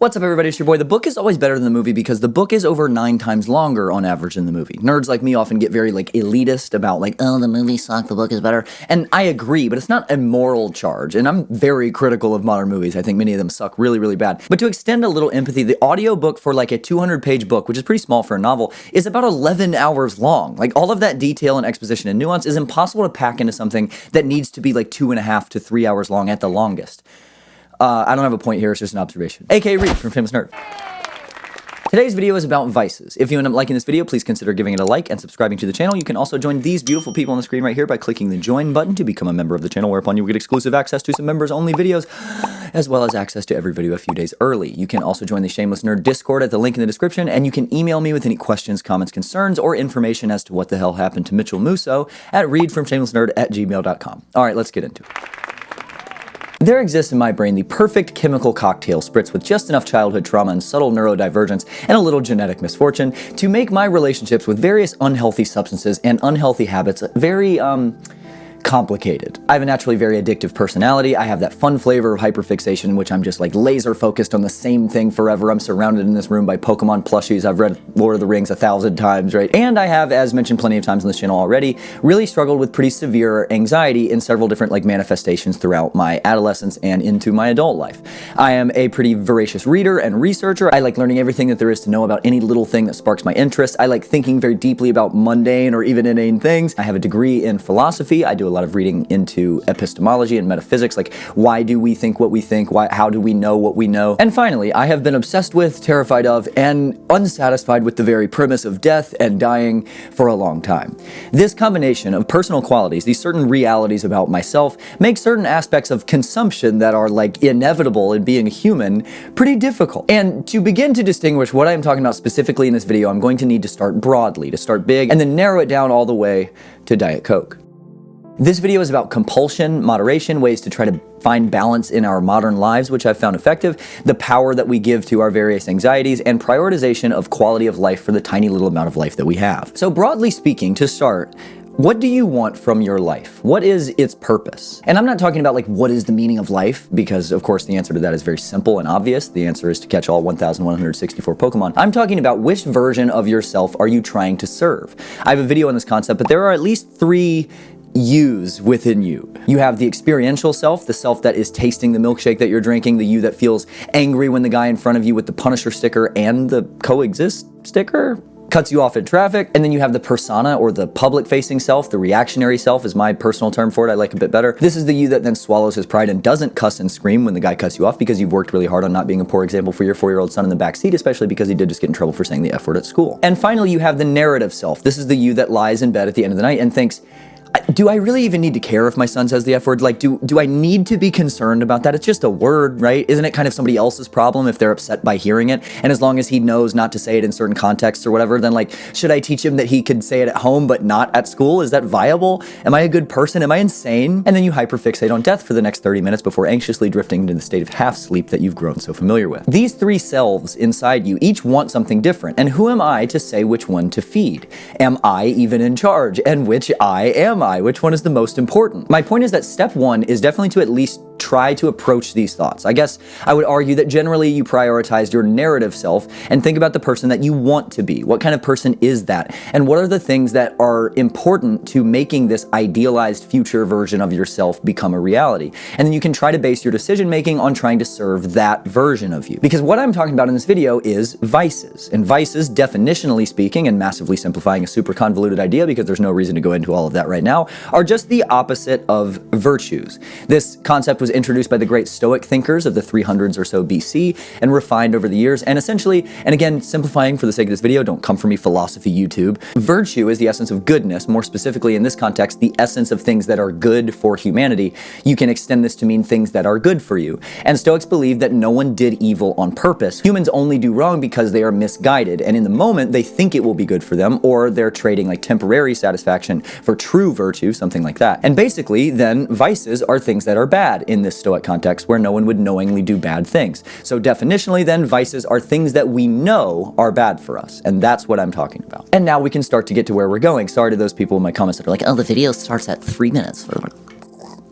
What's up, everybody? It's your boy. The book is always better than the movie because the book is over 9 times longer on average than the movie. Nerds like me often get very elitist about oh, the movie sucked, the book is better. And I agree, but it's not a moral charge. And I'm very critical of modern movies. I think many of them suck really, really bad. But to extend a little empathy, the audiobook for a 200-page book, which is pretty small for a novel, is about 11 hours long. All of that detail and exposition and nuance is impossible to pack into something that needs to be 2.5 to 3 hours long at the longest. I don't have a point here, it's just an observation. AKA Reed from Famous Nerd. Today's video is about vices. If you end up liking this video, please consider giving it a like and subscribing to the channel. You can also join these beautiful people on the screen right here by clicking the join button to become a member of the channel, whereupon you will get exclusive access to some members-only videos, as well as access to every video a few days early. You can also join the Shameless Nerd Discord at the link in the description, and you can email me with any questions, comments, concerns, or information as to what the hell happened to Mitchell Musso at readfromshamelessnerd@gmail.com. Alright, let's get into it. There exists in my brain the perfect chemical cocktail spritz with just enough childhood trauma and subtle neurodivergence and a little genetic misfortune to make my relationships with various unhealthy substances and unhealthy habits very, complicated. I have a naturally very addictive personality. I have that fun flavor of hyperfixation in which I'm just laser focused on the same thing forever. I'm surrounded in this room by Pokemon plushies. I've read Lord of the Rings 1,000 times, right? And I have, as mentioned plenty of times on this channel already, really struggled with pretty severe anxiety in several different manifestations throughout my adolescence and into my adult life. I am a pretty voracious reader and researcher. I like learning everything that there is to know about any little thing that sparks my interest. I like thinking very deeply about mundane or even inane things. I have a degree in philosophy. I do a lot of reading into epistemology and metaphysics, why do we think what we think, how do we know what we know. And finally, I have been obsessed with, terrified of, and unsatisfied with the very premise of death and dying for a long time. This combination of personal qualities, these certain realities about myself, make certain aspects of consumption that are inevitable in being a human pretty difficult. And to begin to distinguish what I'm talking about specifically in this video, I'm going to need to start broadly, to start big, and then narrow it down all the way to Diet Coke. This video is about compulsion, moderation, ways to try to find balance in our modern lives, which I've found effective, the power that we give to our various anxieties, and prioritization of quality of life for the tiny little amount of life that we have. So broadly speaking, to start, what do you want from your life? What is its purpose? And I'm not talking about what is the meaning of life, because of course the answer to that is very simple and obvious. The answer is to catch all 1,164 Pokemon. I'm talking about which version of yourself are you trying to serve? I have a video on this concept, but there are at least 3 yous within you. You have the experiential self, the self that is tasting the milkshake that you're drinking, the you that feels angry when the guy in front of you with the Punisher sticker and the coexist sticker cuts you off in traffic. And then you have the persona, or the public-facing self. The reactionary self is my personal term for it. I like a bit better. This is the you that then swallows his pride and doesn't cuss and scream when the guy cuts you off because you've worked really hard on not being a poor example for your 4-year-old son in the backseat, especially because he did just get in trouble for saying the F word at school. And finally, you have the narrative self. This is the you that lies in bed at the end of the night and thinks, do I really even need to care if my son says the F word? Do I need to be concerned about that? It's just a word, right? Isn't it kind of somebody else's problem if they're upset by hearing it? And as long as he knows not to say it in certain contexts or whatever, then should I teach him that he could say it at home but not at school? Is that viable? Am I a good person? Am I insane? And then you hyperfixate on death for the next 30 minutes before anxiously drifting into the state of half sleep that you've grown so familiar with. These 3 selves inside you each want something different. And who am I to say which one to feed? Am I even in charge? And which I am I? Which one is the most important? My point is that step 1 is definitely to at least try to approach these thoughts. I guess I would argue that generally you prioritize your narrative self and think about the person that you want to be. What kind of person is that? And what are the things that are important to making this idealized future version of yourself become a reality? And then you can try to base your decision making on trying to serve that version of you. Because what I'm talking about in this video is vices. And vices, definitionally speaking, and massively simplifying a super convoluted idea because there's no reason to go into all of that right now, are just the opposite of virtues. This concept was introduced by the great Stoic thinkers of the 300s or so BC and refined over the years. And essentially, and again, simplifying for the sake of this video, don't come for me philosophy YouTube, virtue is the essence of goodness. More specifically in this context, the essence of things that are good for humanity. You can extend this to mean things that are good for you. And Stoics believe that no one did evil on purpose. Humans only do wrong because they are misguided, and in the moment they think it will be good for them, or they're trading temporary satisfaction for true virtue, something like that. And basically then vices are things that are bad in this Stoic context where no one would knowingly do bad things. So definitionally then, vices are things that we know are bad for us, and that's what I'm talking about. And now we can start to get to where we're going. Sorry to those people in my comments that are oh, the video starts at 3 minutes.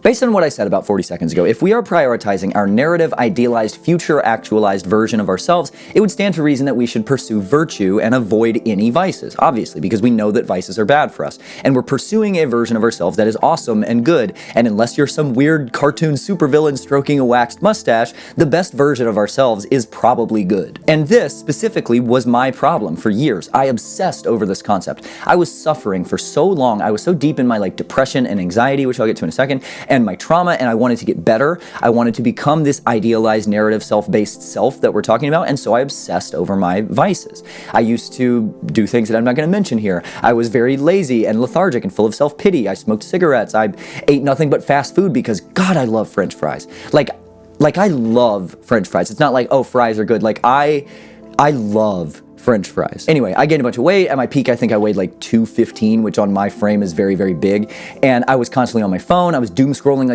Based on what I said about 40 seconds ago, if we are prioritizing our narrative, idealized, future actualized version of ourselves, it would stand to reason that we should pursue virtue and avoid any vices, obviously, because we know that vices are bad for us. And we're pursuing a version of ourselves that is awesome and good, and unless you're some weird cartoon supervillain stroking a waxed mustache, the best version of ourselves is probably good. And this, specifically, was my problem for years. I obsessed over this concept. I was suffering for so long, I was so deep in my depression and anxiety, which I'll get to in a second, and my trauma, and I wanted to get better. I wanted to become this idealized narrative self-based self that we're talking about, and so I obsessed over my vices. I used to do things that I'm not going to mention here. I was very lazy and lethargic and full of self-pity. I smoked cigarettes. I ate nothing but fast food because, God, I love French fries. Like I love French fries. It's not like, oh, fries are good. I love French fries. Anyway, I gained a bunch of weight. At my peak, I think I weighed 215, which on my frame is very, very big. And I was constantly on my phone. I was doom scrolling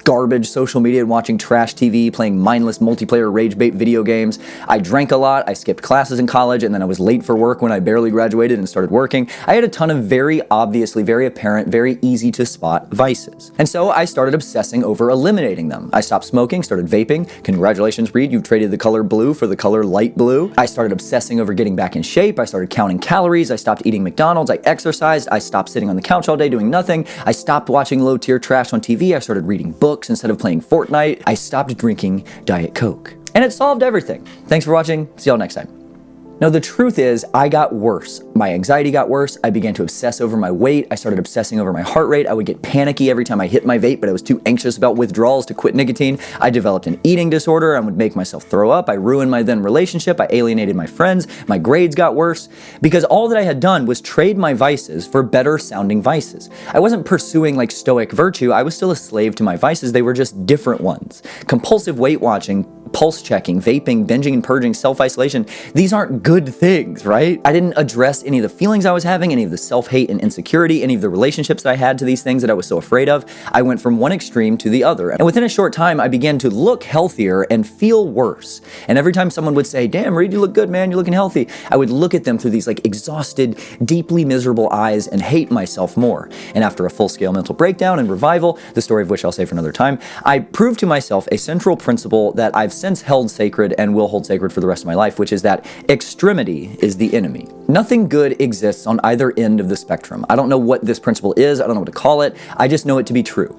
garbage social media and watching trash TV, playing mindless multiplayer rage bait video games. I drank a lot. I skipped classes in college, and then I was late for work when I barely graduated and started working. I had a ton of very obviously, very apparent, very easy to spot vices. And so I started obsessing over eliminating them. I stopped smoking, started vaping. Congratulations, Reed, you've traded the color blue for the color light blue. I started obsessing over getting back in shape. I started counting calories. I stopped eating McDonald's. I exercised. I stopped sitting on the couch all day doing nothing. I stopped watching low-tier trash on TV. I started reading books instead of playing Fortnite. I stopped drinking Diet Coke. And it solved everything. Thanks for watching. See y'all next time. Now, the truth is, I got worse. My anxiety got worse. I began to obsess over my weight. I started obsessing over my heart rate. I would get panicky every time I hit my vape, but I was too anxious about withdrawals to quit nicotine. I developed an eating disorder. I would make myself throw up. I ruined my then relationship. I alienated my friends. My grades got worse because all that I had done was trade my vices for better sounding vices. I wasn't pursuing stoic virtue. I was still a slave to my vices. They were just different ones. Compulsive weight watching, pulse checking, vaping, binging and purging, self-isolation, these aren't good things, right? I didn't address any of the feelings I was having, any of the self-hate and insecurity, any of the relationships that I had to these things that I was so afraid of. I went from one extreme to the other. And within a short time, I began to look healthier and feel worse. And every time someone would say, damn, Reed, you look good, man, you're looking healthy, I would look at them through these exhausted, deeply miserable eyes and hate myself more. And after a full-scale mental breakdown and revival, the story of which I'll say for another time, I proved to myself a central principle that I've since held sacred and will hold sacred for the rest of my life, which is that extremity is the enemy. Nothing good exists on either end of the spectrum. I don't know what this principle is. I don't know what to call it. I just know it to be true.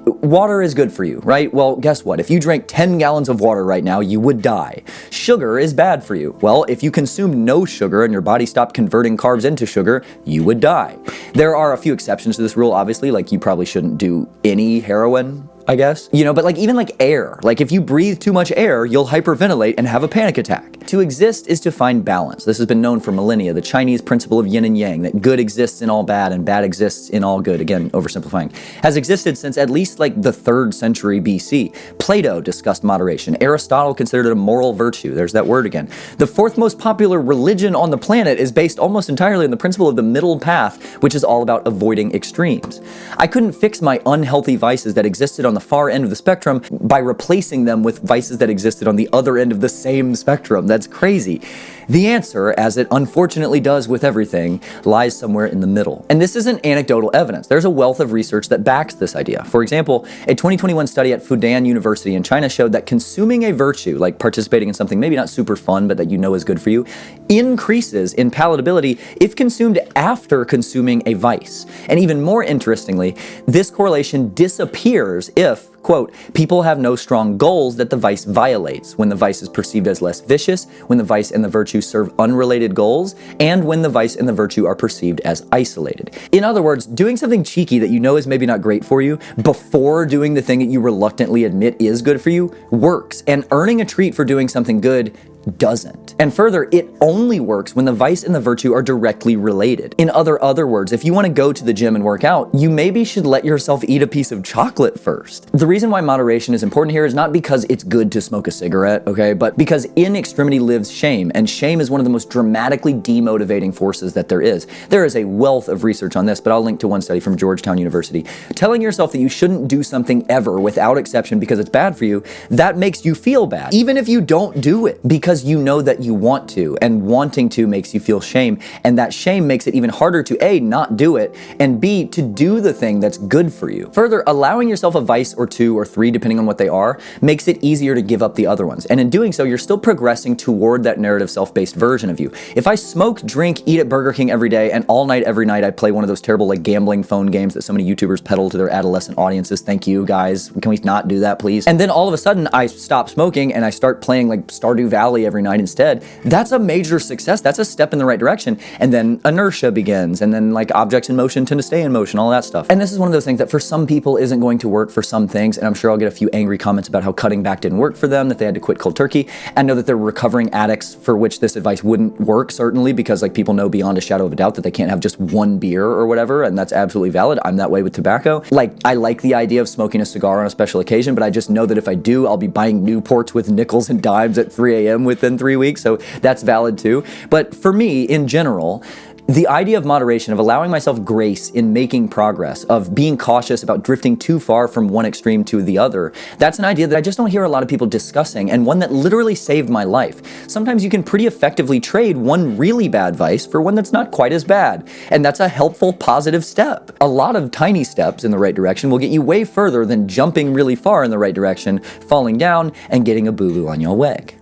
Water is good for you, right? Well, guess what? If you drank 10 gallons of water right now, you would die. Sugar is bad for you. Well, if you consumed no sugar and your body stopped converting carbs into sugar, you would die. There are a few exceptions to this rule, obviously, you probably shouldn't do any heroin, I guess. But even air. If you breathe too much air, you'll hyperventilate and have a panic attack. To exist is to find balance. This has been known for millennia, the Chinese principle of yin and yang, that good exists in all bad and bad exists in all good. Again, oversimplifying. Has existed since at least the 3rd century BC. Plato discussed moderation. Aristotle considered it a moral virtue. There's that word again. The 4th most popular religion on the planet is based almost entirely on the principle of the middle path, which is all about avoiding extremes. I couldn't fix my unhealthy vices that existed on the far end of the spectrum by replacing them with vices that existed on the other end of the same spectrum. That's crazy. The answer, as it unfortunately does with everything, lies somewhere in the middle. And this isn't anecdotal evidence. There's a wealth of research that backs this idea. For example, a 2021 study at Fudan University in China showed that consuming a virtue, like participating in something maybe not super fun, but that you know is good for you, increases in palatability if consumed after consuming a vice. And even more interestingly, this correlation disappears if, quote, people have no strong goals that the vice violates, when the vice is perceived as less vicious, when the vice and the virtue serve unrelated goals, and when the vice and the virtue are perceived as isolated. In other words, doing something cheeky that you know is maybe not great for you before doing the thing that you reluctantly admit is good for you works, and earning a treat for doing something good doesn't. And further, it only works when the vice and the virtue are directly related. In other words, if you want to go to the gym and work out, you maybe should let yourself eat a piece of chocolate first. The reason why moderation is important here is not because it's good to smoke a cigarette, okay, but because in extremity lives shame, and shame is one of the most dramatically demotivating forces that there is. There is a wealth of research on this, but I'll link to one study from Georgetown University. Telling yourself that you shouldn't do something ever without exception because it's bad for you, that makes you feel bad, even if you don't do it, because because you know that you want to, and wanting to makes you feel shame, and that shame makes it even harder to A, not do it, and B, to do the thing that's good for you. Further, allowing yourself a vice or two or three, depending on what they are, makes it easier to give up the other ones. And in doing so, you're still progressing toward that narrative self-based version of you. If I smoke, drink, eat at Burger King every day, and all night, every night, I play one of those terrible like gambling phone games that so many YouTubers peddle to their adolescent audiences. Thank you, guys. Can we not do that, please? And then all of a sudden, I stop smoking and I start playing like Stardew Valley every night instead. That's a major success. That's a step in the right direction. And then inertia begins, and then like objects in motion tend to stay in motion, all that stuff. And this is one of those things that for some people isn't going to work for some things, and I'm sure I'll get a few angry comments about how cutting back didn't work for them, that they had to quit cold turkey. I know that they're recovering addicts for which this advice wouldn't work, certainly, because like people know beyond a shadow of a doubt that they can't have just one beer or whatever, and that's absolutely valid. I'm that way with tobacco. Like, I like the idea of smoking a cigar on a special occasion, but I just know that if I do, I'll be buying Newports with nickels and dimes at 3 a.m. within 3 weeks, so that's valid too. But for me, in general, the idea of moderation, of allowing myself grace in making progress, of being cautious about drifting too far from one extreme to the other, that's an idea that I just don't hear a lot of people discussing, and one that literally saved my life. Sometimes you can pretty effectively trade one really bad vice for one that's not quite as bad, and that's a helpful, positive step. A lot of tiny steps in the right direction will get you way further than jumping really far in the right direction, falling down, and getting a boo-boo on your leg.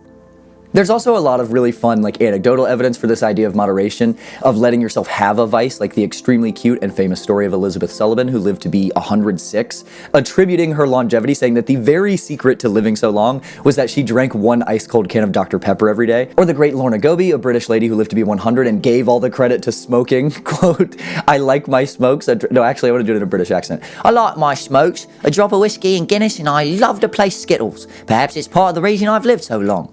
There's also a lot of really fun, like, anecdotal evidence for this idea of moderation, of letting yourself have a vice, like the extremely cute and famous story of Elizabeth Sullivan, who lived to be 106, attributing her longevity, saying that the very secret to living so long was that she drank one ice-cold can of Dr. Pepper every day. Or the great Lorna Goby, a British lady who lived to be 100 and gave all the credit to smoking. Quote, "I like my smokes." No, actually, I want to do it in a British accent. "I like my smokes, a drop of whiskey and Guinness, and I love to play Skittles. Perhaps it's part of the reason I've lived so long."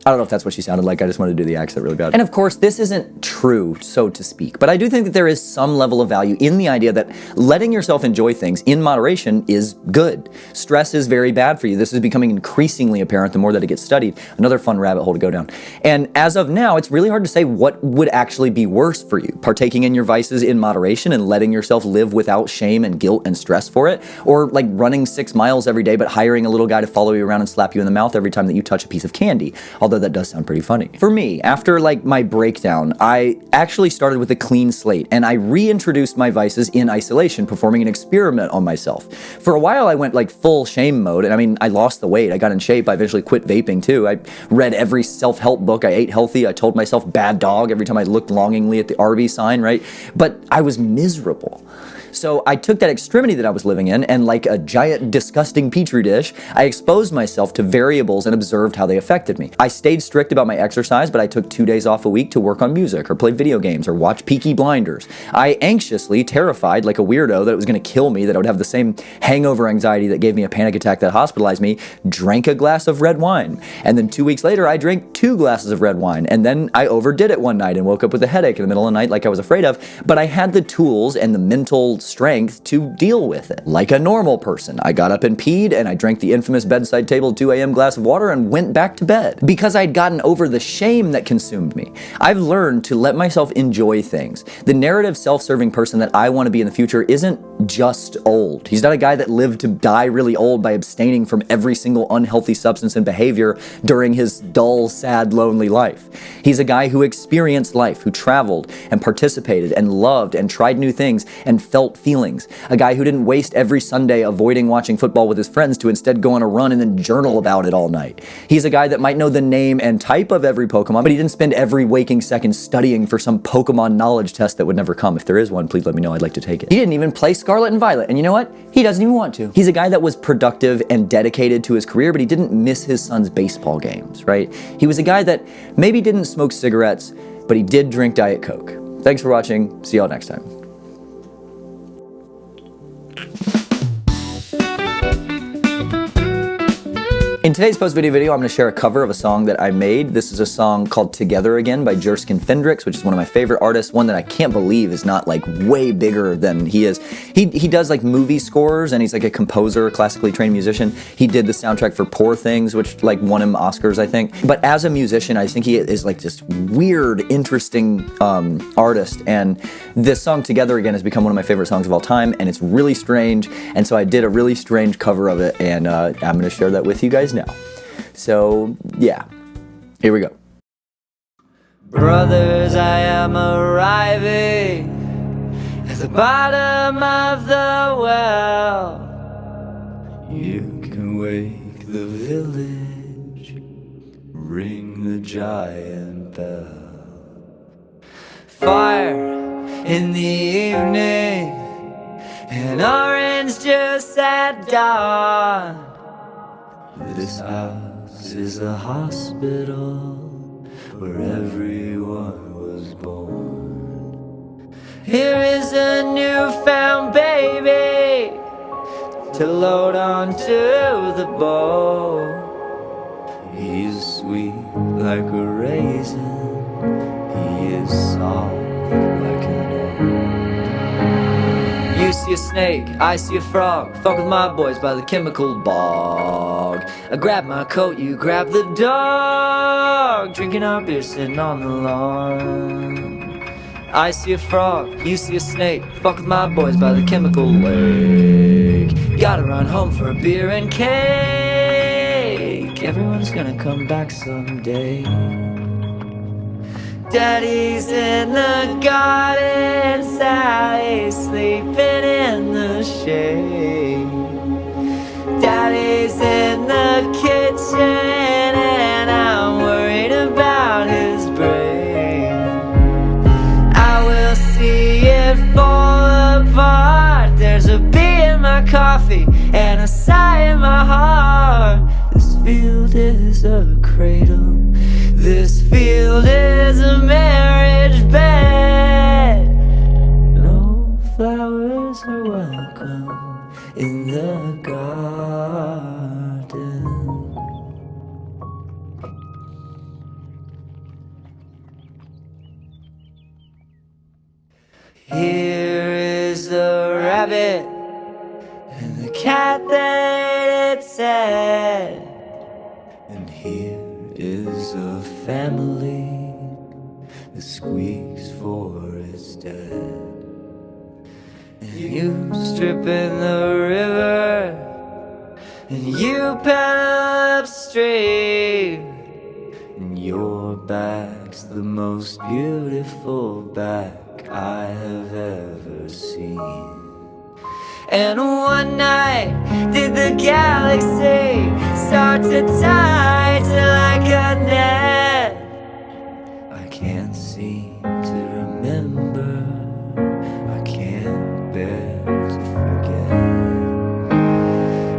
I don't know if that's what she sounded like. I just wanted to do the accent really bad. And of course, this isn't true, so to speak, but I do think that there is some level of value in the idea that letting yourself enjoy things in moderation is good. Stress is very bad for you. This is becoming increasingly apparent the more that it gets studied. Another fun rabbit hole to go down. And as of now, it's really hard to say what would actually be worse for you. Partaking in your vices in moderation and letting yourself live without shame and guilt and stress for it, or like running 6 miles every day but hiring a little guy to follow you around and slap you in the mouth every time that you touch a piece of candy. Although that does sound pretty funny. For me, after like my breakdown, I actually started with a clean slate, and I reintroduced my vices in isolation, performing an experiment on myself. For a while, I went like full shame mode, and I mean, I lost the weight, I got in shape, I eventually quit vaping too. I read every self-help book, I ate healthy, I told myself bad dog every time I looked longingly at the Arby's sign, right? But I was miserable. So I took that extremity that I was living in, and like a giant disgusting petri dish, I exposed myself to variables and observed how they affected me. I stayed strict about my exercise, but I took 2 days off a week to work on music or play video games or watch Peaky Blinders. I anxiously, terrified like a weirdo that it was going to kill me, that I would have the same hangover anxiety that gave me a panic attack that hospitalized me, drank a glass of red wine. And then 2 weeks later, I drank 2 glasses of red wine. And then I overdid it one night and woke up with a headache in the middle of the night like I was afraid of. But I had the tools and the mental strength to deal with it. Like a normal person, I got up and peed, and I drank the infamous bedside table 2 a.m. glass of water and went back to bed. Because I'd gotten over the shame that consumed me. I've learned to let myself enjoy things. The narrative self-serving person that I want to be in the future isn't just old. He's not a guy that lived to die really old by abstaining from every single unhealthy substance and behavior during his dull, sad, lonely life. He's a guy who experienced life, who traveled and participated and loved and tried new things and felt feelings. A guy who didn't waste every Sunday avoiding watching football with his friends to instead go on a run and then journal about it all night. He's a guy that might know the name and type of every Pokemon, but he didn't spend every waking second studying for some Pokemon knowledge test that would never come. If there is one, please let me know. I'd like to take it. He didn't even play Scarlet and Violet, and you know what? He doesn't even want to. He's a guy that was productive and dedicated to his career, but he didn't miss his son's baseball games, right? He was a guy that maybe didn't smoke cigarettes, but he did drink Diet Coke. Thanks for watching. See y'all next time. In today's post-video video, I'm going to share a cover of a song that I made. This is a song called Together Again by Jerskin Fendrix, which is one of my favorite artists, one that I can't believe is not like way bigger than he is. He does like movie scores, and he's like a composer, classically trained musician. He did the soundtrack for Poor Things, which like won him Oscars, I think. But as a musician, I think he is like this weird, interesting artist, and this song Together Again has become one of my favorite songs of all time, and it's really strange, and so I did a really strange cover of it, and I'm going to share that with you guys now. So, yeah. Here we go. Brothers, I am arriving at the bottom of the well. You can wake the village, ring the giant bell. Fire in the evening, an orange juice at dawn. This house is a hospital where everyone was born. Here is a newfound baby to load onto the bow. He's sweet like a raisin, he is soft like an oak. You see a snake, I see a frog. Fuck with my boys by the chemical bog. I grab my coat, you grab the dog. Drinking our beer, sitting on the lawn. I see a frog, you see a snake. Fuck with my boys by the chemical lake. Gotta run home for a beer and cake. Everyone's gonna come back someday. Daddy's in the garden, Sally's sleeping in the shade. Daddy's in the kitchen and I'm worried about his brain. I will see it fall apart. There's a bee in my coffee and a sigh in my heart. This field is a cradle, this field is a marriage bed. No flowers are welcome in the garden. Here is a rabbit and the cat that it said. And here is a family that squeaks for its dead. And you strip in the river and you paddle upstream. And your back's the most beautiful back I have ever seen. And one night did the galaxy start to tie like a net. I can't seem to remember, I can't bear to forget.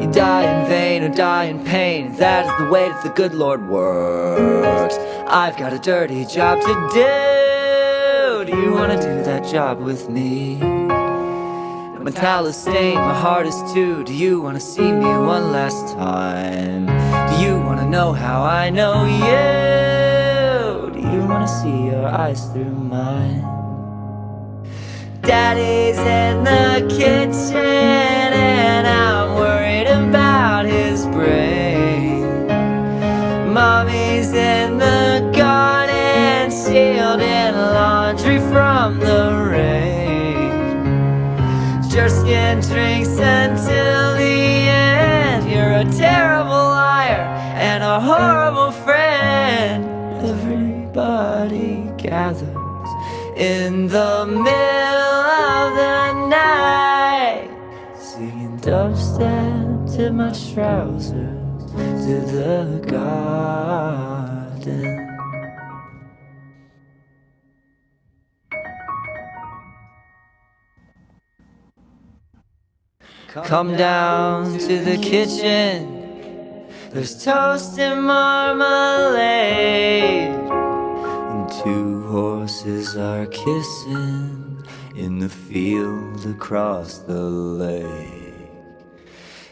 You die in vain or die in pain, that is the way that the good Lord works. I've got a dirty job to do. Do you wanna do that job with me? My talent's stained, my heart is too. Do you wanna see me one last time? Do you wanna know how I know you? Do you wanna see your eyes through mine? Daddy's in the kitchen and I'm worried about his brain. Mommy's in the garden, shielding laundry from the rain. Your skin drinks until the end. You're a terrible liar and a horrible friend. Everybody gathers in the middle of the night, singing dubstep to my trousers to the garden. Come down to the kitchen, there's toast and marmalade, and two horses are kissing in the field across the lake.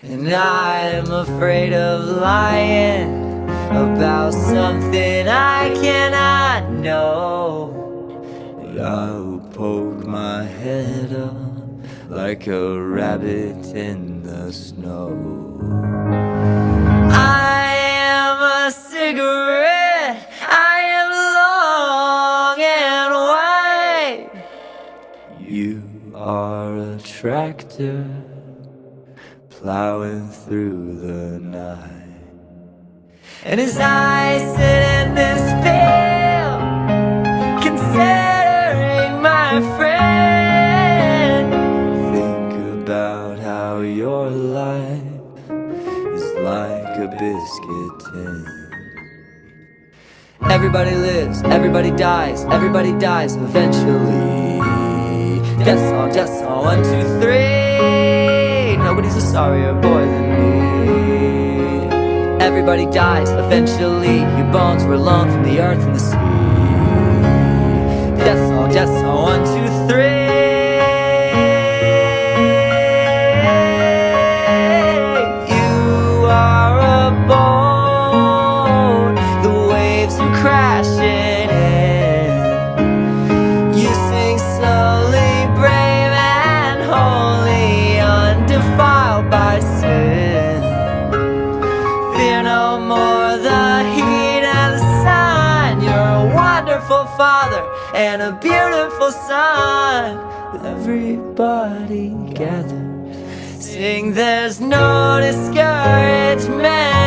And I'm afraid of lying about something I cannot know, but I'll poke my head up like a rabbit in the snow. I am a cigarette, I am long and white. You are a tractor plowing through the night. And as I sit in this field, considering my friend, think about how your life is like a biscuit tin. Everybody lives, everybody dies eventually. Death song, 1, 2, 3. Nobody's a sorrier boy than me. Everybody dies eventually. Your bones were loaned from the earth and the sea. Death song, 1, 2, 3. You are a bone, the waves are crashing in. You sing slowly, brave and holy, undefiled by sin. Fear no more the heat and the sun. You're a wonderful father and a beautiful son. Everybody gather, sing, there's no discouragement.